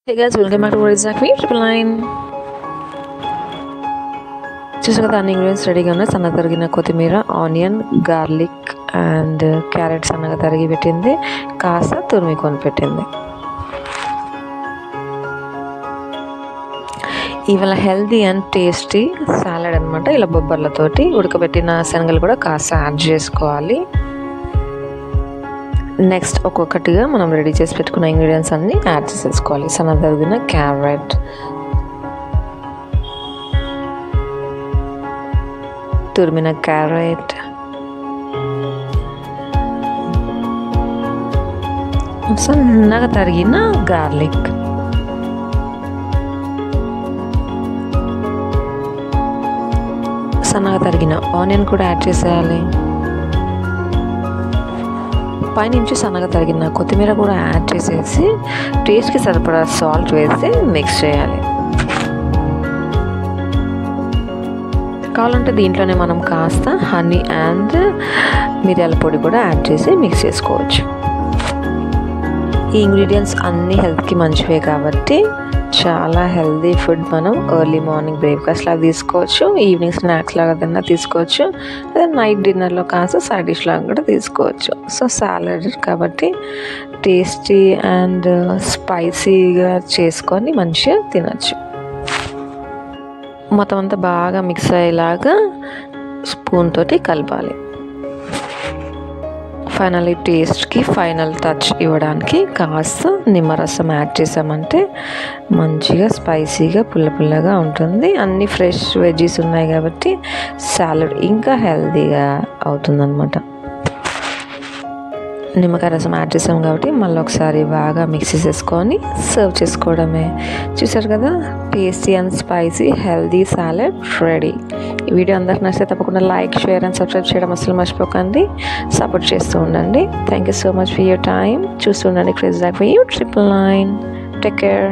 Hey guys, welcome back to what exactly triple nine. చూసారు కదా, అన్ని ఇంగ్రీడియంట్స్ రెడీగా ఉన్నాయి. సన్నగా తరిగిన కొత్తిమీర, ఆనియన్, గార్లిక్ అండ్ క్యారెట్ సన్నగా తరిగి పెట్టింది, కాస్త తురిమికొని పెట్టింది. ఇవాళ హెల్దీ అండ్ టేస్టీ సాలడ్ అనమాట. ఇలా బొబ్బర్లతోటి ఉడకబెట్టిన శనగలు కూడా కాస్త యాడ్ చేసుకోవాలి. నెక్స్ట్ ఒక్కొక్కటిగా మనం రెడీ చేసి పెట్టుకున్న ఇంగ్రీడియంట్స్ అన్నీ యాడ్ చేసేసుకోవాలి. సన్నగా తరిగిన క్యారెట్, తురిమిన క్యారెట్, సన్నగా తరిగిన గార్లిక్, సన్నగా తరిగిన ఆనియన్ కూడా యాడ్ చేసేయాలి. పైనుంచి సన్నగా తరిగిన కొత్తిమీర కూడా యాడ్ చేసేసి టేస్ట్కి సరిపడా సాల్ట్ వేసి మిక్స్ చేయాలి. కావాలంటే దీంట్లోనే మనం కాస్త హనీ అండ్ మిరియాల పొడి కూడా యాడ్ చేసి మిక్స్ చేసుకోవచ్చు. ఈ ఇంగ్రీడియంట్స్ అన్నీ హెల్త్కి మంచివే కాబట్టి చాలా హెల్దీ ఫుడ్ మనం ఎర్లీ మార్నింగ్ బ్రేక్ఫాస్ట్ లాగా తీసుకోవచ్చు, ఈవినింగ్ స్నాక్స్ లాగా తిన్నా తీసుకోవచ్చు, లేదా నైట్ డిన్నర్లో కాస్త సైడ్ డిష్ లాగా కూడా తీసుకోవచ్చు. సో సాలడ్ కాబట్టి టేస్టీ అండ్ స్పైసీగా చేసుకొని మంచిగా తినచ్చు. మొత్తం అంతా బాగా మిక్స్ అయ్యేలాగా స్పూన్ తోటి కలపాలి. ఫైనల్లీ టేస్ట్కి ఫైనల్ టచ్ ఇవ్వడానికి కాస్త నిమ్మరసం యాడ్ చేసామంటే మంచిగా స్పైసీగా పుల్లగా ఉంటుంది. అన్ని ఫ్రెష్ వెజ్జీస్ ఉన్నాయి కాబట్టి సాలడ్ ఇంకా హెల్తీగా అవుతుందన్నమాట. నిమ్మకాయ రసం యాడ్ చేసాం కాబట్టి మళ్ళీ ఒకసారి బాగా మిక్స్ చేసుకొని సర్వ్ చేసుకోవడమే. చూసారు కదా, tasty and spicy healthy salad ready. ఈ వీడియో అందరికి నచ్చితే తప్పకుండా లైక్, షేర్ అండ్ సబ్స్క్రైబ్ చేయడం అసలు మర్చిపోకండి. సపోర్ట్ చేస్తూ ఉండండి. Thank you so much for your time. చూస్తూ ఉండండి crazy for you 999. Take care.